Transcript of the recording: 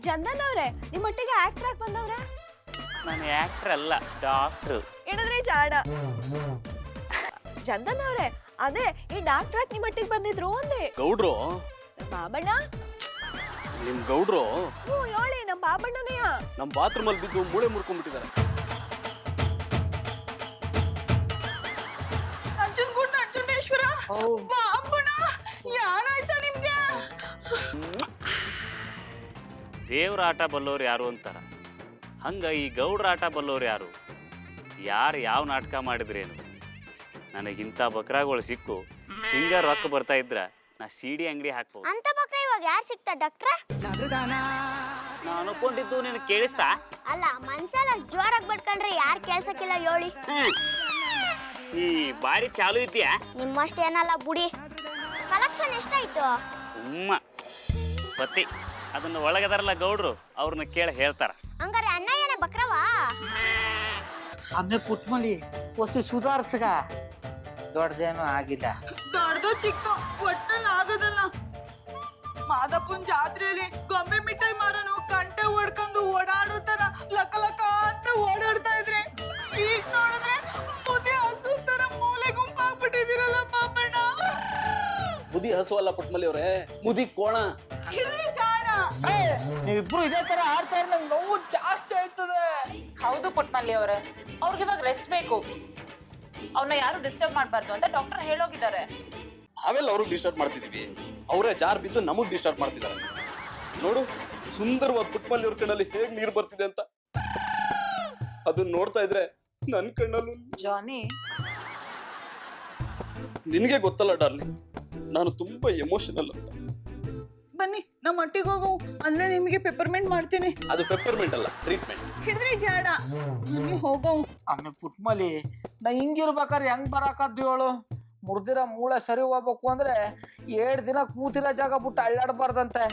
ಚಂದನ್ ಅವ್ರೆ ನಿಮ್ ಒಟ್ಟಿಗೆ ಆಕ್ಟರ್ ಆಗಿ ಬಂದವ್ರ? ನಾನು ಆಕ್ಟರ್ ಅಲ್ಲ, ಡಾಕ್ಟ್ರು. ಹೇಳಿದ್ರೆ ಚಾಡ. ಚಂದನ್ ಅವ್ರೆ ಅದೇ ಈ ಡಾಕ್ಟರ್ ಆಗಿ ನಿಮ್ ಒಟ್ಟಿಗೆ ಬಂದಿದ್ರು ಒಂದೇ. ಗೌಡ್ರು ಬಾಬಣ್ಣ? ನಿಮ್ ಗೌಡ್ರು ಹ್ಞೂ ಹೇಳಿ, ನಮ್ ಬಾಬಣ್ಣನೆಯ ನಮ್ ಬಾತ್ರೂಮ್ ಅಲ್ಲಿ ಬಿದ್ದು ಮೂಳೆ ಮುರ್ಕೊಂಡ್ಬಿಟ್ಟಿದ್ದಾರೆ. ನಂಜುಂಡೇಶ್ವರ ಬಾಬಣ್ಣ, ಯಾರಾಯ್ತಾ ನಿಮ್ಗೆ? ದೇವ್ರ ಆಟ ಬಲ್ಲೋರು ಯಾರು ಅಂತಾರ, ಹಂಗ ಈ ಗೌಡ್ರ ಆಟ ಬಲ್ಲೋರು ಯಾರು? ಯಾರು ಯಾವ ನಾಟಕ ಮಾಡಿದ್ರೇನು? ನನಗಿಂತ ಬಕ್ರಾಗಳು ಸಿಕ್ಕು ಹಿಂಗ ರೊಕ್ಕ ಬರ್ತಾ ಇದ್ರ ನಾ ಸಿಡಿ ಅಂಗಡಿ ಹಾಕ್ಬೋದು. ಅಂತ ಬಕ್ರ ಇವಾಗ ಯಾರು ಸಿಗ್ತಾ ಡಾಕ್ಟ್ರ? ನಾನು ಅನ್ಕೊಂಡಿದ್ದು ನಿನ್ ಕೇಳಿಸ್ತಾ? ಅಲ್ಲ, ಮನ್ಸಲ್ಲ ಅಷ್ಟ್ ಜೋರಾಗಿ ಬಡ್ಕೊಂಡ್ರೆ ಯಾರು ಕೇಳ್ಸಕ್ಕಿಲ್ಲ ಹೇಳಿ. ಈ ಬಾರಿ ಚಾಲು ಇದೆಯಾ? ನಿಮ್ಮಷ್ಟೇನಲ್ಲ ಬುಡಿ. ಕಲೆಕ್ಷನ್ ಎಷ್ಟಾಯ್ತು? ಉಮ್ಮ ಬತ್ತಿ ಅದನ್ನ ಒಳಗದಾರಲ್ಲ ಗೌಡ್ರು, ಅವ್ರನ್ನ ಕೇಳಿ ಹೇಳ್ತಾರ. ಹಂಗಾರೆ ಅಣ್ಣ ಏನ ಬಕ್ರವಾ? ಆಮೇಲೆ ಪುಟ್ಮಲಿ ಹೊಸ ಸುಧಾರ್ಸಗ ದೊಡ್ಡದೇನೂ ಆಗಿಲ್ಲ. ದೊಡ್ಡದು ಚಿಕ್ಕದು ಒಟ್ಟಲ್ಲಿ ಆಗೋದಲ್ಲ. ಮಾದಪ್ಪನ ಜಾತ್ರೆಯಲ್ಲಿ ಗೊಂಬೆ ಮಿಠಾಯಿ ಮಾರನು ಕಂಟೆ ಹೊಡ್ಕೊಂಡು ಓಡಾಡೋ ತರ ಲಕ ಲಕ ಅಂತ ಓಡಾಡ್ತಾ ಇದ್ರೆ, ಈಗ ನೋಡಿದ್ರೆ ಮುದಿ ಹಸು ತರ ಮೂಲೆ ಗುಂಪಾಗ್ಬಿಟ್ಟಿದಿರಲ್ಲ ಪಾಪಣ್ಣ. ಮುದಿ ಹಸು ಅಲ್ಲ ಪುಟ್ಮಲ್ಲಿ ಅವ್ರೆ, ಮುದಿ ಕೋಣ. ಇರ್ಲಿ ಚಾಣ. ನೀವಿಬ್ರು ಇದೇ ತರ ಆಡ್ತಾ ಇದ್ರೆ ನಂಗೆ ನೋವು ಜಾಸ್ತಿ ಆಯ್ತದೆ. ಹೌದು ಪುಟ್ಮಲ್ಲಿ ಅವರೇ, ಅವ್ರಿಗೆ ಇವಾಗ ರೆಸ್ಟ್ ಬೇಕು. ಅವ್ರನ್ನ ಯಾರು ಡಿಸ್ಟರ್ಬ್ ಮಾಡಬಾರ್ದು ಅಂತ ಡಾಕ್ಟರ್ ಹೇಳೋಗಿದ್ದಾರೆ. ನಾವೆಲ್ಲ ಅವ್ರಿಗೆ ಡಿಸ್ಟರ್ಬ್ ಮಾಡ್ತಿದೀವಿ, ಅವರೇ ಜಾರ್ ಬಿದ್ದು ನಮಗ್ ಡಿಸ್ಟರ್ಬ್ ಮಾಡ್ತಿದ್ದಾರೆ. ನೋಡು, ಸುಂದರವಾದ ಪುಟ್ಮಲ್ಲಿ ಅವ್ರ ಕಣ್ಣಲ್ಲಿ ಹೇಗ್ ನೀರು ಬರ್ತಿದೆ ಅಂತ. ಅದನ್ನ ನೋಡ್ತಾ ಇದ್ರೆ ನನ್ ಕಣ್ಣಲ್ಲೂ. ಜಾನಿ, ನಿನಗೆ ಗೊತ್ತಲ್ಲ ಡಾರ್ಲಿಂಗ್, ನಾನು ತುಂಬಾ ಎಮೋಷನಲ್ ಅಂತ. ಬನ್ನಿ ನಮ್ಮ ಮಟ್ಟಿಗೆ ಹೋಗು, ಅಲ್ಲೇ ನಿಮಗೆ ಪೆಪರ್ಮೆಂಟ್ ಮಾಡ್ತೀನಿ. ಅದು ಪೆಪ್ಪರ್ಮೆಂಟ್ ಅಲ್ಲ, ಟ್ರೀಟ್ಮೆಂಟ್. ಹಿಡ್ರಿ ಜಾಡ, ಬನ್ನಿ ಹೋಗೋ. ಆಮೇಲೆ ಪುಟ್ಮಲಿ ನಾ ಹಿಂಗಿರ್ಬೇಕಾದ್ರೆ ಹೆಂಗ್ ಬರಾಕದ್ದು ಹೇಳು? ಮುರ್ದಿರ ಮೂಳೆ ಸರಿ ಹೋಗ್ಬೇಕು ಅಂದ್ರೆ 7 ದಿನ ಕೂತಿರೋ ಜಾಗ ಬಿಟ್ಟು ಅಳ್ಳಾಡಬಾರ್ದಂತೆ.